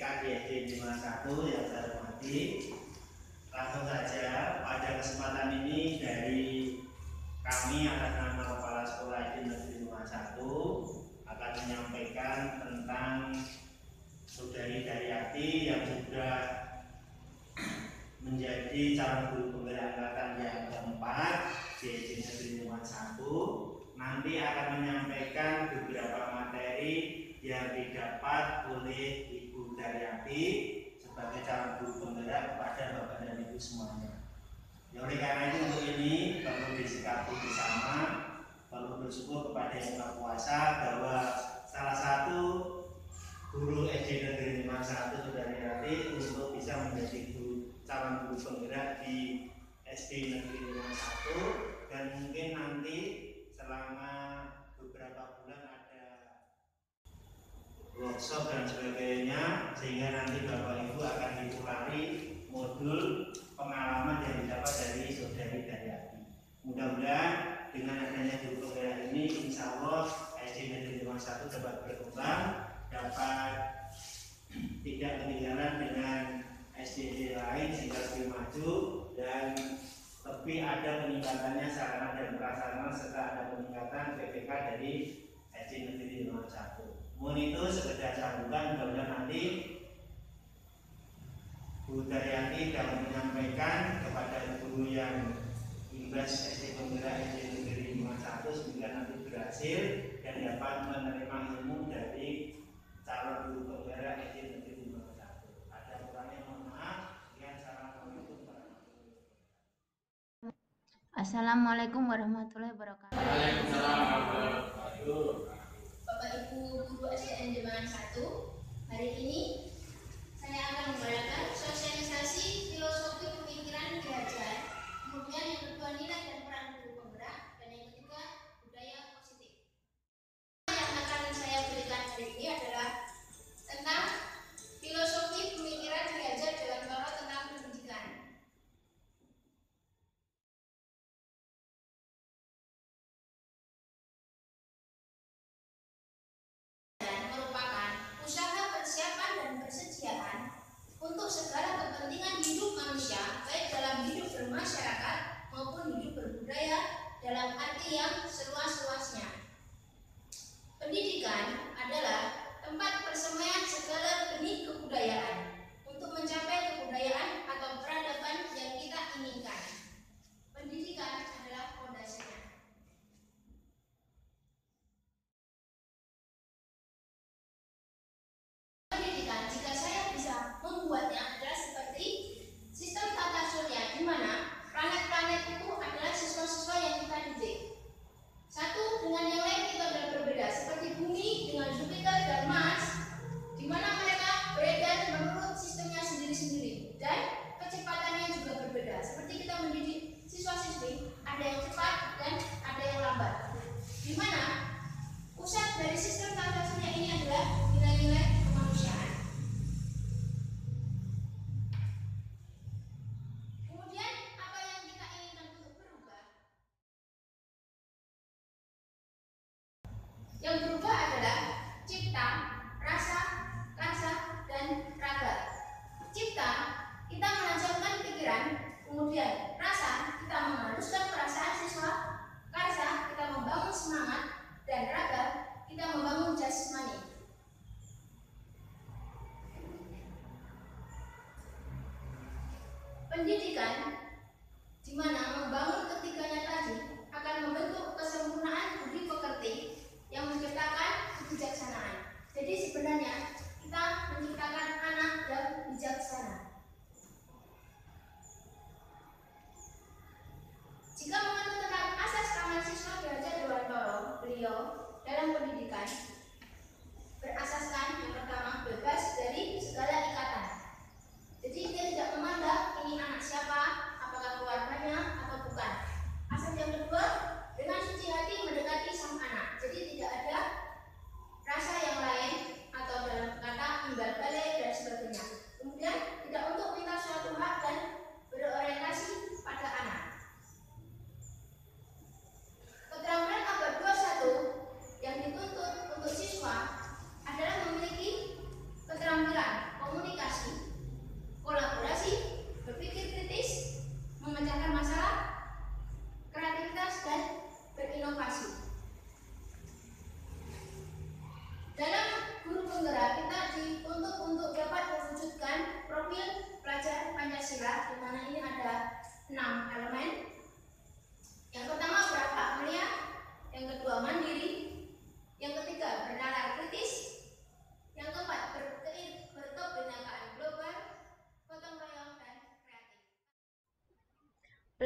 rekan-rekan di SD 51 yang saya hormati, langsung saja pada kesempatan ini dari kami atas nama Kepala Sekolah SD Negeri 51 akan menyampaikan tentang Saudari Daryati yang sudah menjadi calon guru penggerak angkatan yang keempat di SD Negeri 51. Nanti akan menyampaikan beberapa materi yang didapat oleh Ibu Daryati sebagai calon guru penggerak kepada Bapak dan Ibu semuanya. Ya, oleh karena itu untuk ini perlu disikapi bersama, perlu bersyukur kepada Yang Maha Kuasa bahwa salah satu guru SD Negeri 51 Saudari Daryati untuk bisa menjadi calon guru penggerak di SD Negeri 51, dan mungkin nanti selama beberapa bulan ada workshop dan sebagainya, sehingga nanti Bapak Ibu akan ditulari modul pengalaman yang didapat dari Saudari Daryati. Mudah-mudahan dengan adanya guru penggerak ini, insya Allah SD Negeri 51 dapat berkembang, dapat tidak ketinggalan dengan SD lain sehingga lebih maju, dan lebih ada peningkatannya sarana dan prasarana serta ada peningkatan PPK dari SD Negeri 51. Mohon itu sekedar sambutan, mudah-mudahan nanti Bu Daryati dapat menyampaikan kepada guru yang imbas SD penggerak SD Negeri 51 sehingga nanti berhasil dan dapat menerima ilmu dari calon guru penggerak SD Negeri 51. Ada kurangnya mohon maaf. Assalamualaikum warahmatullahi wabarakatuh. Waalaikumsalam warahmatullahi wabarakatuh. Bapak Ibu Guru SDN Jemaah 1, hari ini saya akan membawakan sosialisasi filosofi pemikiran belajar, kemudian yang kedua nilai dan peran guru penggerak, dan yang ketiga budaya positif. Yang akan saya berikan hari ini adalah tentang filosofi pemikiran belajar dalam cara tentang pendidikan. Untuk segala kepentingan hidup manusia, baik dalam hidup bermasyarakat maupun hidup berbudaya dalam arti yang seluas-luasnya. Pendidikan adalah tempat persemaian segala benih kebudayaan untuk mencapai kebudayaan atau peradaban yang kita inginkan. Pendidikan adalah fondasinya. Pendidikan, jika saya bisa membuatnya, adalah seperti sistem tata surya, di mana planet-planet itu adalah siswa-siswa yang kita didik. Satu dengan yang lain itu adalah berbeda, seperti bumi dengan Jupiter dan Mars, di mana mereka beredar menurut sistemnya sendiri-sendiri dan kecepatannya juga berbeda. Seperti kita mendidik siswa-siswi, ada yang cepat dan ada yang lambat, di mana pusat dari sistem tata surya ini adalah nilai-nilai kemanusiaan. Kemudian apa yang kita inginkan untuk berubah? Yang berubah adalah cipta, rasa, karsa, dan raga. Cipta, kita menajamkan pikiran, kemudian rasa, kita menghaluskan perasaan siswa, karsa, kita membangun semangat, dan raga, kita membangun jasmani. Pendidikan, di mana membangun ketiganya tadi akan membentuk kesempurnaan budi pekerti yang menciptakan kebijaksanaan. Jadi sebenarnya kita menciptakan anak yang bijaksana. Jika mengatur tentang asas Taman Siswa Ki Hajar Dewantara, beliau dalam pendidikan berasaskan yang pertama bebas dari segala ikatan. Jadi dia tidak memandang ini anak siapa,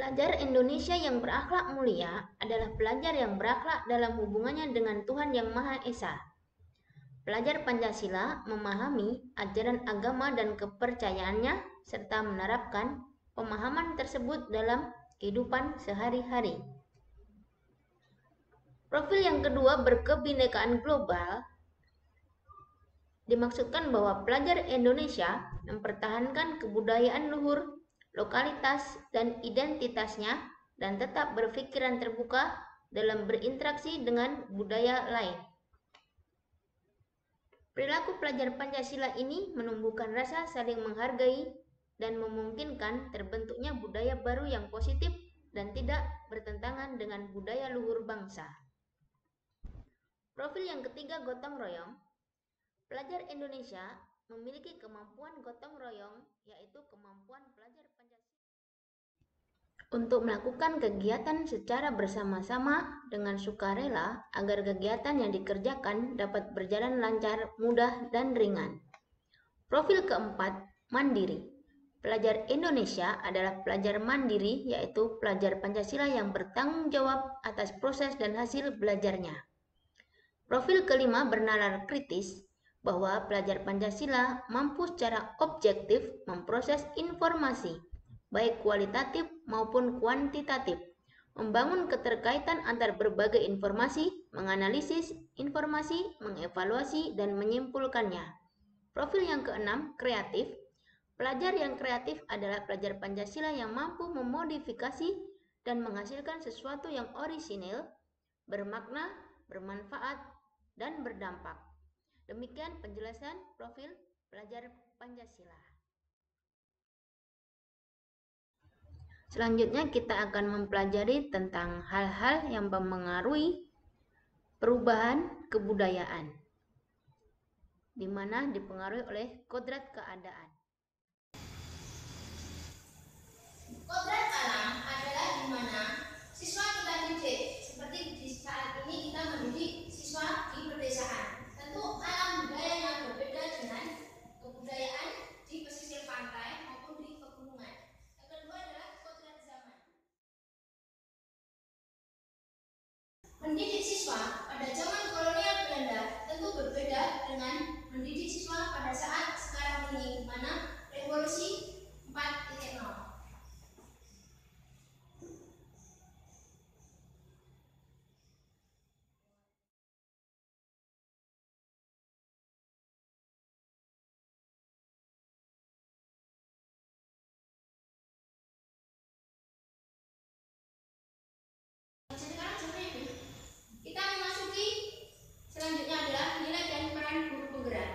Pelajar Indonesia yang berakhlak mulia adalah pelajar yang berakhlak dalam hubungannya dengan Tuhan Yang Maha Esa. Pelajar Pancasila memahami ajaran agama dan kepercayaannya serta menerapkan pemahaman tersebut dalam kehidupan sehari-hari. Profil yang kedua, berkebinekaan global, dimaksudkan bahwa pelajar Indonesia mempertahankan kebudayaan luhur, lokalitas, dan identitasnya dan tetap berpikiran terbuka dalam berinteraksi dengan budaya lain. Perilaku pelajar Pancasila ini menumbuhkan rasa saling menghargai dan memungkinkan terbentuknya budaya baru yang positif dan tidak bertentangan dengan budaya luhur bangsa. Profil yang ketiga, gotong royong. Pelajar Indonesia memiliki kemampuan gotong royong, yaitu kemampuan pelajar Pancasila untuk melakukan kegiatan secara bersama-sama dengan sukarela agar kegiatan yang dikerjakan dapat berjalan lancar, mudah, dan ringan. Profil keempat, mandiri. Pelajar Indonesia adalah pelajar mandiri, yaitu pelajar Pancasila yang bertanggung jawab atas proses dan hasil belajarnya. Profil kelima, bernalar kritis, bahwa pelajar Pancasila mampu secara objektif memproses informasi, baik kualitatif maupun kuantitatif, membangun keterkaitan antar berbagai informasi, menganalisis informasi, mengevaluasi, dan menyimpulkannya. Profil yang keenam, kreatif. Pelajar yang kreatif adalah pelajar Pancasila yang mampu memodifikasi dan menghasilkan sesuatu yang orisinil, bermakna, bermanfaat, dan berdampak. Demikian penjelasan profil pelajar Pancasila. Selanjutnya kita akan mempelajari tentang hal-hal yang mempengaruhi perubahan kebudayaan, di mana dipengaruhi oleh kodrat keadaan. Kodrat alam adalah di mana siswa kita didik. Seperti di saat ini kita mendidik siswa di pedesaan. Tentu alam budaya yang berbeda dengan kebudayaan di pesisir pantai maupun di pegunungan. Yang kedua adalah kodrat zaman. Mendidik siswa pada zaman kolonial Belanda tentu berbeda dengan mendidik siswa pada saat sekarang ini, di mana revolusi 4.0. Kita memasuki selanjutnya adalah nilai dan peran guru penggerak.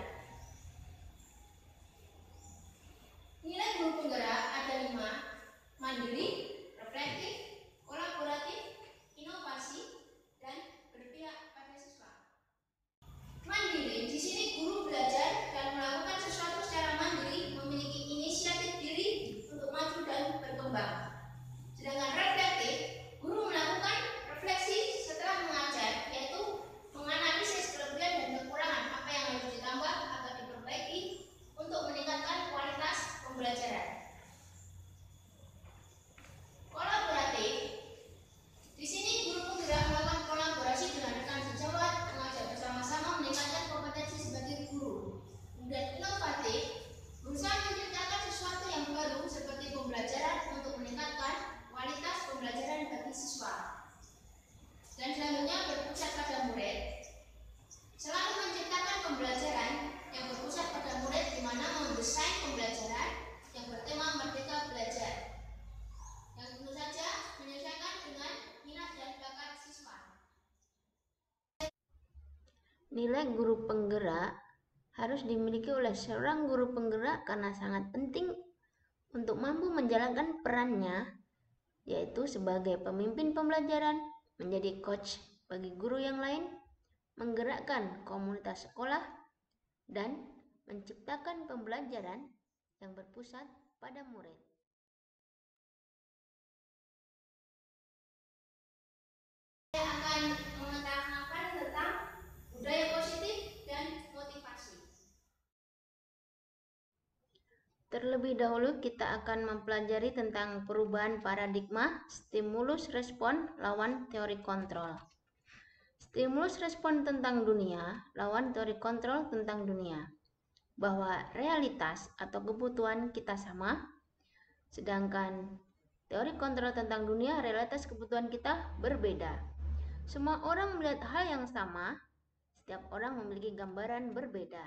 Nilai guru penggerak ada 5: mandiri, reflektif, kolaboratif, inovasi, dan berpihak pada siswa. Mandiri, di sini guru belajar dan melakukan sesuatu secara mandiri, memiliki inisiatif diri untuk maju dan berkembang. Sedangkan reflektif, guru melakukan refleksi setelah mengajar, yaitu menganalisis kelebihan dan kekurangan apa yang harus ditambah agar diperbaiki untuk meningkatkan kualitas pembelajaran. Kolaboratif, di sini guru penggerak melakukan kolaborasi dengan rekan sejawat, mengajar bersama-sama, meningkatkan kompetensi sebagai guru. Kemudian inovatif, berusaha menciptakan sesuatu yang baru seperti pembelajaran untuk meningkatkan kualitas pembelajaran bagi siswa. Dan selanjutnya berpusat pada murid, selalu menciptakan pembelajaran yang berpusat pada murid, di mana mendesain pembelajaran yang bertema Merdeka Belajar, yang tentu saja menyesuaikan dengan minat dan bakat siswa. Nilai guru penggerak harus dimiliki oleh seorang guru penggerak karena sangat penting untuk mampu menjalankan perannya, yaitu sebagai pemimpin pembelajaran, menjadi coach bagi guru yang lain, menggerakkan komunitas sekolah, dan menciptakan pembelajaran yang berpusat pada murid. Saya akan mengutarakan tentang budaya positif dan motivasi. Terlebih dahulu kita akan mempelajari tentang perubahan paradigma stimulus respon lawan teori kontrol. Stimulus respon tentang dunia lawan teori kontrol tentang dunia. Bahwa realitas atau kebutuhan kita sama, sedangkan teori kontrol tentang dunia realitas kebutuhan kita berbeda. Semua orang melihat hal yang sama, setiap orang memiliki gambaran berbeda.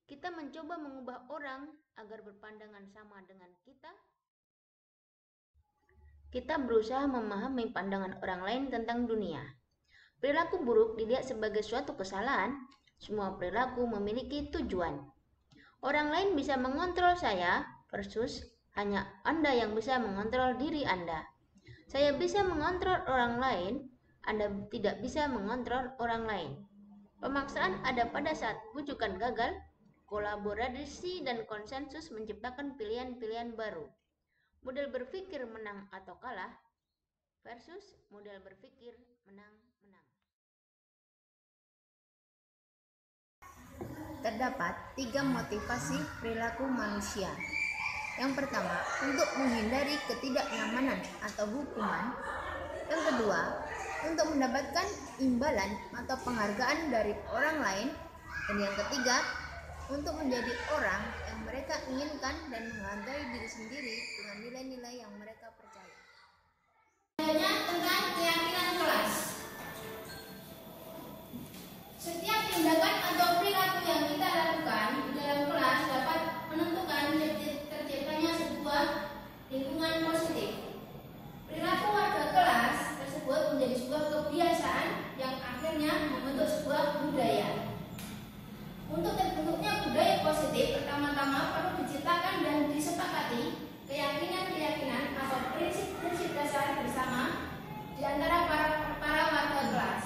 Kita mencoba mengubah orang agar berpandangan sama dengan kita. Kita berusaha memahami pandangan orang lain tentang dunia. Perilaku buruk dilihat sebagai suatu kesalahan. Semua perilaku memiliki tujuan. Orang lain bisa mengontrol saya versus hanya Anda yang bisa mengontrol diri Anda. Saya bisa mengontrol orang lain, Anda tidak bisa mengontrol orang lain. Pemaksaan ada pada saat bujukan gagal. Kolaborasi dan konsensus menciptakan pilihan-pilihan baru. Model berpikir menang atau kalah versus model berpikir menang-menang. Terdapat 3 motivasi perilaku manusia. Yang pertama, untuk menghindari ketidaknyamanan atau hukuman. Yang kedua, untuk mendapatkan imbalan atau penghargaan dari orang lain. Dan yang ketiga, untuk menjadi orang yang mereka inginkan dan menghargai diri sendiri dengan nilai-nilai yang mereka percaya. Selanjutnya tentang keyakinan kelas. Setiap tindakan atau perilaku yang kita lakukan di dalam kelas dapat menentukan terciptanya sebuah lingkungan positif. Perilaku warga kelas tersebut menjadi sebuah kebiasaan yang akhirnya membentuk sebuah budaya. Untuk terbentuknya budaya positif, pertama-tama perlu diciptakan dan disepakati keyakinan-keyakinan atau prinsip-prinsip dasar bersama di antara para warga kelas.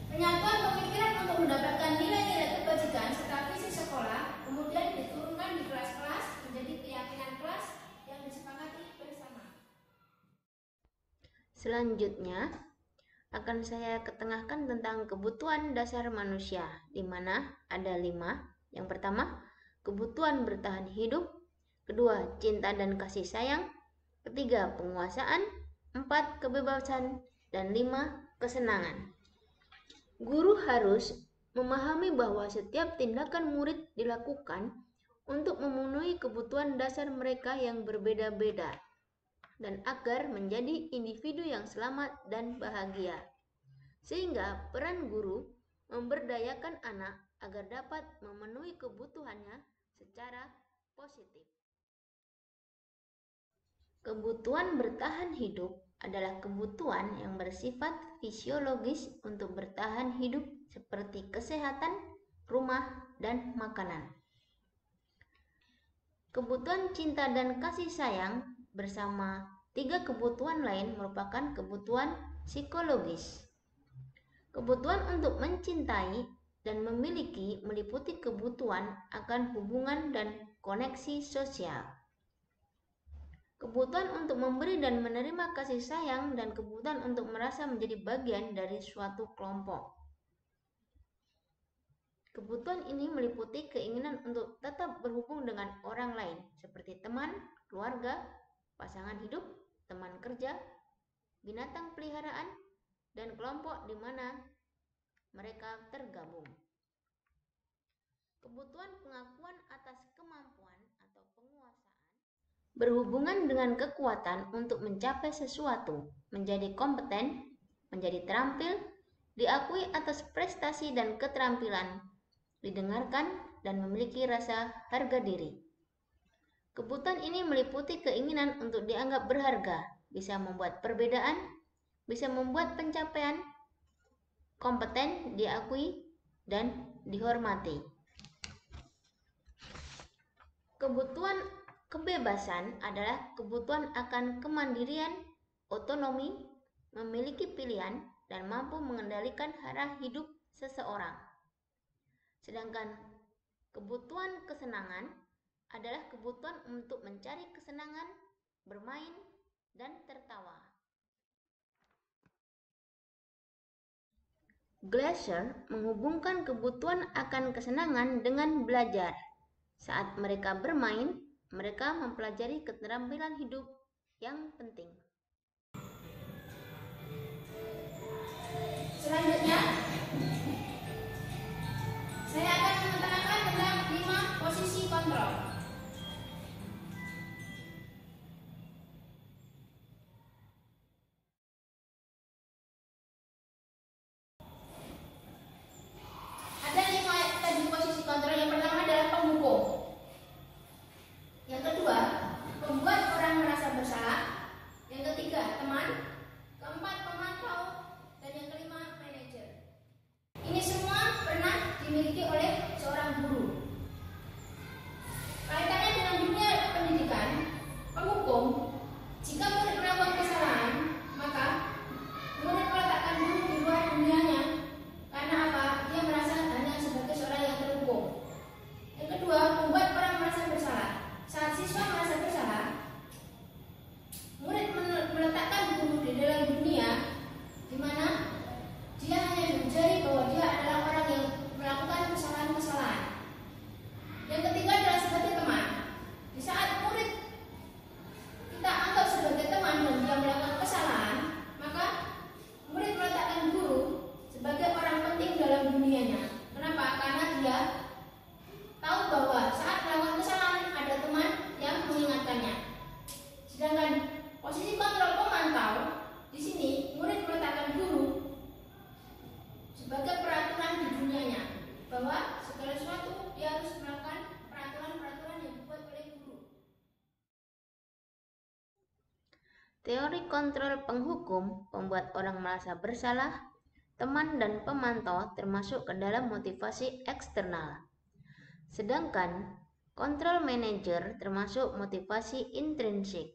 Penyatuan pemikiran untuk mendapatkan nilai-nilai kebajikan serta visi sekolah kemudian diturunkan di kelas-kelas menjadi keyakinan kelas yang disepakati bersama. Selanjutnya akan saya ketengahkan tentang kebutuhan dasar manusia, di mana ada 5. Yang pertama, kebutuhan bertahan hidup. Kedua, cinta dan kasih sayang. Ketiga, penguasaan. 4, kebebasan. Dan 5, kesenangan. Guru harus memahami bahwa setiap tindakan murid dilakukan untuk memenuhi kebutuhan dasar mereka yang berbeda-beda, dan agar menjadi individu yang selamat dan bahagia. Sehingga peran guru memberdayakan anak agar dapat memenuhi kebutuhannya secara positif. Kebutuhan bertahan hidup adalah kebutuhan yang bersifat fisiologis untuk bertahan hidup seperti kesehatan, rumah, dan makanan. Kebutuhan cinta dan kasih sayang bersama 3 kebutuhan lain merupakan kebutuhan psikologis. Kebutuhan untuk mencintai dan memiliki meliputi kebutuhan akan hubungan dan koneksi sosial. Kebutuhan untuk memberi dan menerima kasih sayang dan kebutuhan untuk merasa menjadi bagian dari suatu kelompok. Kebutuhan ini meliputi keinginan untuk tetap berhubung dengan orang lain, seperti teman, keluarga, pasangan hidup, teman kerja, binatang peliharaan, dan kelompok di mana mereka tergabung. Kebutuhan pengakuan atas kemampuan atau penguasaan berhubungan dengan kekuatan untuk mencapai sesuatu, menjadi kompeten, menjadi terampil, diakui atas prestasi dan keterampilan, didengarkan, dan memiliki rasa harga diri. Kebutuhan ini meliputi keinginan untuk dianggap berharga, bisa membuat perbedaan, bisa membuat pencapaian, kompeten, diakui, dan dihormati. Kebutuhan kebebasan adalah kebutuhan akan kemandirian, otonomi, memiliki pilihan, dan mampu mengendalikan arah hidup seseorang. Sedangkan kebutuhan kesenangan adalah kebutuhan untuk mencari kesenangan, bermain, dan tertawa. Glasser menghubungkan kebutuhan akan kesenangan dengan belajar. Saat mereka bermain, mereka mempelajari keterampilan hidup yang penting. Selanjutnya, saya akan mengutarakan tentang 5 posisi kontrol. Ada 5 tadi posisi kontrol. Yang pertama adalah penghukum. Yang kedua, membuat orang merasa bersalah. Yang ketiga, teman. Keempat, pemantau. Dan yang kelima, manajer. Ini semua pernah dimiliki oleh seorang guru. Kaitannya dengan dunia pendidikan, penghukum, jika murid melakukan kesalahan, maka murid meletakkan guru di luar dunianya. Karena apa? Dia merasa hanya sebagai seorang yang terhukum. Yang kedua, membuat orang merasa bersalah. Saat siswa merasa bersalah, murid meletakkan guru di dalam dunia di mana dia hanya diajari bahwa dia adalah orang yang melakukan kesalahan-kesalahan. Yang ketiga adalah sebagai teman. Di saat murid kita anggap sebagai teman dan dia melakukan kesalahan, maka murid meletakkan guru sebagai orang penting dalam dunianya. Kenapa? Karena dia tahu bahwa saat melakukan kesalahan ada teman yang mengingatkannya. Sedangkan posisi kontrol pemantau, di sini murid meletakkan guru sebagai peraturan di dunianya, bahwa segala sesuatu dia harus melakukan peraturan-peraturan yang dibuat oleh guru. Teori kontrol penghukum membuat orang merasa bersalah, teman dan pemantau termasuk ke dalam motivasi eksternal. Sedangkan kontrol manajer termasuk motivasi intrinsik.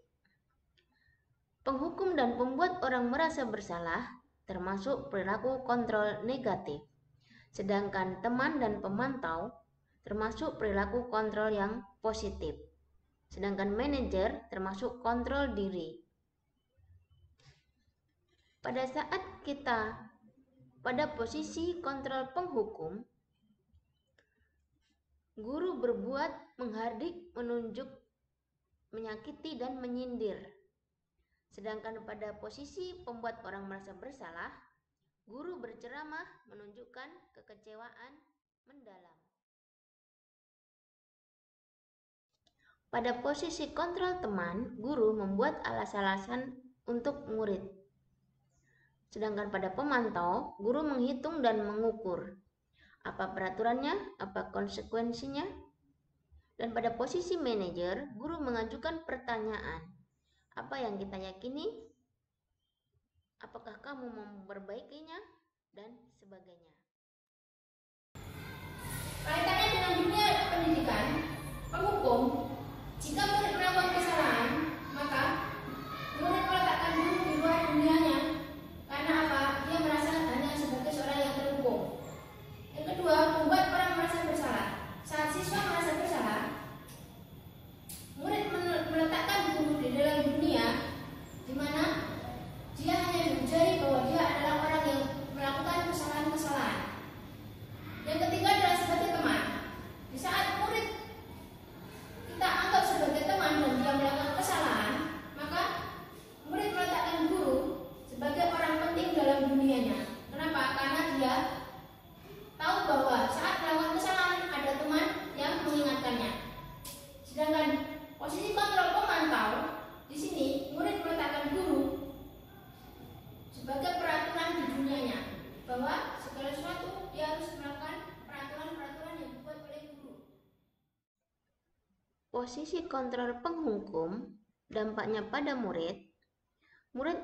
Penghukum dan pembuat orang merasa bersalah termasuk perilaku kontrol negatif. Sedangkan teman dan pemantau termasuk perilaku kontrol yang positif. Sedangkan manajer termasuk kontrol diri. Pada saat kita pada posisi kontrol penghukum, guru berbuat menghardik, menunjuk, menyakiti, dan menyindir. Sedangkan pada posisi pembuat orang merasa bersalah, guru berceramah, menunjukkan kekecewaan mendalam. Pada posisi kontrol teman, guru membuat alas-alasan untuk murid. Sedangkan pada pemantau, guru menghitung dan mengukur apa peraturannya, apa konsekuensinya. Dan pada posisi manajer, guru mengajukan pertanyaan, apa yang kita yakini, apakah kamu memperbaikinya, dan sebagainya. Kaitannya dengan dunia pendidikan, penghukum, jika murid melakukan kesalahan, maka murid meletakkan guru di luar dunianya. Karena apa? Dia merasa hanya sebagai seorang yang terhukum. Yang kedua, membuat orang merasa bersalah. Saat siswa merasa bersalah, murid meletakkan guru di dalam dunia di mana dia hanya diajari bahwa dia adalah orang yang melakukan kesalahan-kesalahan. Yang ketiga adalah sebagai teman. Di saat murid kita anggap sebagai teman dan dia melakukan kesalahan, maka murid meletakkan guru sebagai orang penting dalam dunianya. Kenapa? Karena dia tahu bahwa saat melakukan kesalahan ada teman yang mengingatkannya. Sedangkan posisi kontrol pemantau, di sini murid meletakkan guru sebagai peraturan di dunianya, bahwa segala sesuatu dia harus melakukan peraturan-peraturan yang dibuat oleh guru. Posisi kontrol penghukum dampaknya pada murid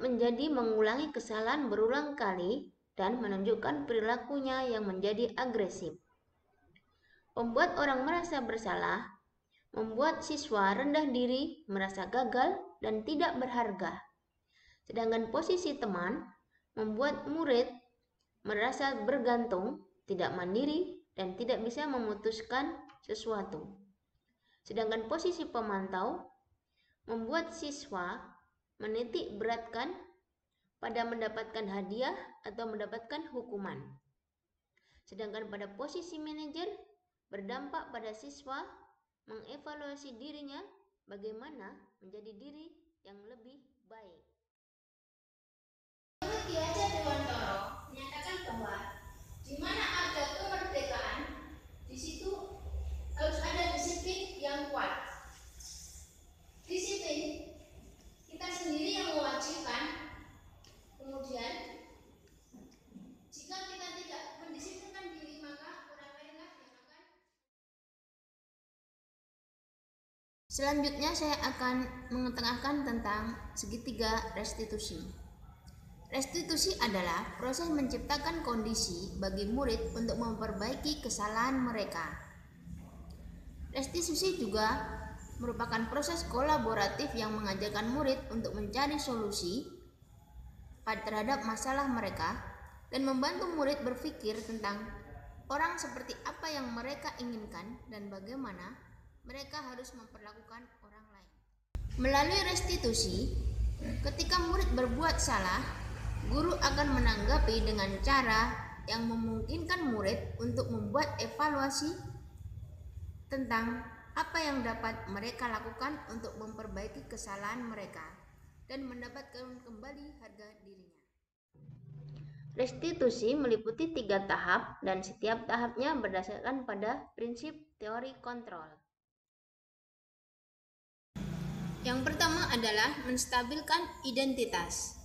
menjadi mengulangi kesalahan berulang kali dan menunjukkan perilakunya yang menjadi agresif. Membuat orang merasa bersalah, membuat siswa rendah diri, merasa gagal, dan tidak berharga. Sedangkan posisi teman membuat murid merasa bergantung, tidak mandiri, dan tidak bisa memutuskan sesuatu. Sedangkan posisi pemantau membuat siswa menitik beratkan pada mendapatkan hadiah atau mendapatkan hukuman. Sedangkan pada posisi manajer berdampak pada siswa mengevaluasi dirinya bagaimana menjadi diri yang lebih baik. Menurut Ki Hajar Dewantara menyatakan bahwa di mana ada kemerdekaan, di situ harus ada disiplin yang kuat. Disiplin kita sendiri yang mewajibkan. Kemudian jika kita tidak mendisiplinkan diri, maka orang lainlah yang akan. Selanjutnya saya akan mengetengahkan tentang segitiga restitusi. Restitusi adalah proses menciptakan kondisi bagi murid untuk memperbaiki kesalahan mereka. Restitusi juga merupakan proses kolaboratif yang mengajarkan murid untuk mencari solusi terhadap masalah mereka dan membantu murid berpikir tentang orang seperti apa yang mereka inginkan dan bagaimana mereka harus memperlakukan orang lain. Melalui restitusi, ketika murid berbuat salah, guru akan menanggapi dengan cara yang memungkinkan murid untuk membuat evaluasi tentang apa yang dapat mereka lakukan untuk memperbaiki kesalahan mereka dan mendapatkan kembali harga dirinya. Restitusi meliputi 3 tahap dan setiap tahapnya berdasarkan pada prinsip teori kontrol. Yang pertama adalah menstabilkan identitas.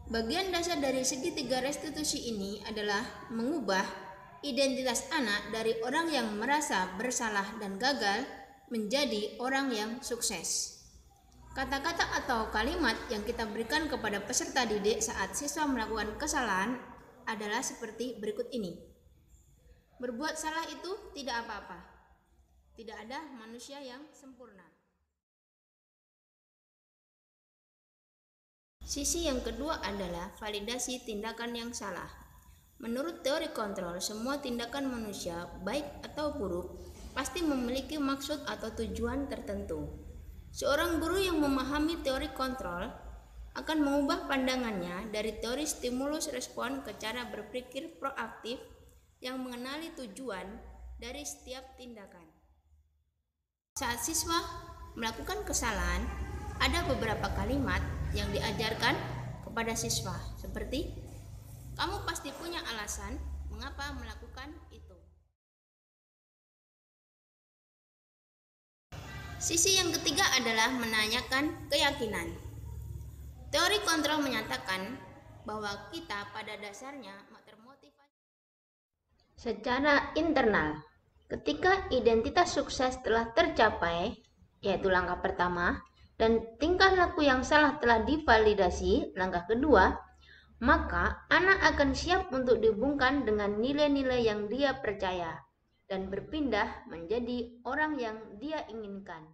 Bagian dasar dari segitiga restitusi ini adalah mengubah identitas anak dari orang yang merasa bersalah dan gagal menjadi orang yang sukses. Kata-kata atau kalimat yang kita berikan kepada peserta didik saat siswa melakukan kesalahan adalah seperti berikut ini. Berbuat salah itu tidak apa-apa. Tidak ada manusia yang sempurna. Sisi yang kedua adalah validasi tindakan yang salah. Menurut teori kontrol, semua tindakan manusia, baik atau buruk, pasti memiliki maksud atau tujuan tertentu. Seorang guru yang memahami teori kontrol akan mengubah pandangannya dari teori stimulus respon ke cara berpikir proaktif yang mengenali tujuan dari setiap tindakan. Saat siswa melakukan kesalahan, ada beberapa kalimat yang diajarkan kepada siswa seperti, "Kamu pasti punya alasan mengapa melakukan itu." Sisi yang ketiga adalah menanyakan keyakinan. Teori kontrol menyatakan bahwa kita pada dasarnya termotivasi Secara internal, ketika identitas sukses telah tercapai, yaitu langkah pertama, dan tingkah laku yang salah telah divalidasi, langkah kedua, maka anak akan siap untuk dihubungkan dengan nilai-nilai yang dia percaya dan berpindah menjadi orang yang dia inginkan.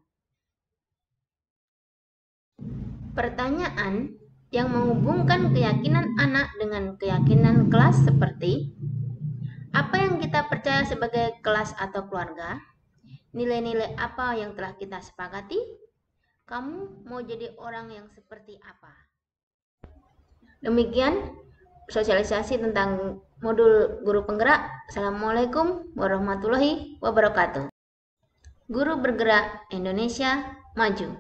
Pertanyaan yang menghubungkan keyakinan anak dengan keyakinan kelas seperti, apa yang kita percaya sebagai kelas atau keluarga? Nilai-nilai apa yang telah kita sepakati? Kamu mau jadi orang yang seperti apa? Demikian sosialisasi tentang modul guru penggerak. Assalamualaikum warahmatullahi wabarakatuh. Guru bergerak Indonesia maju.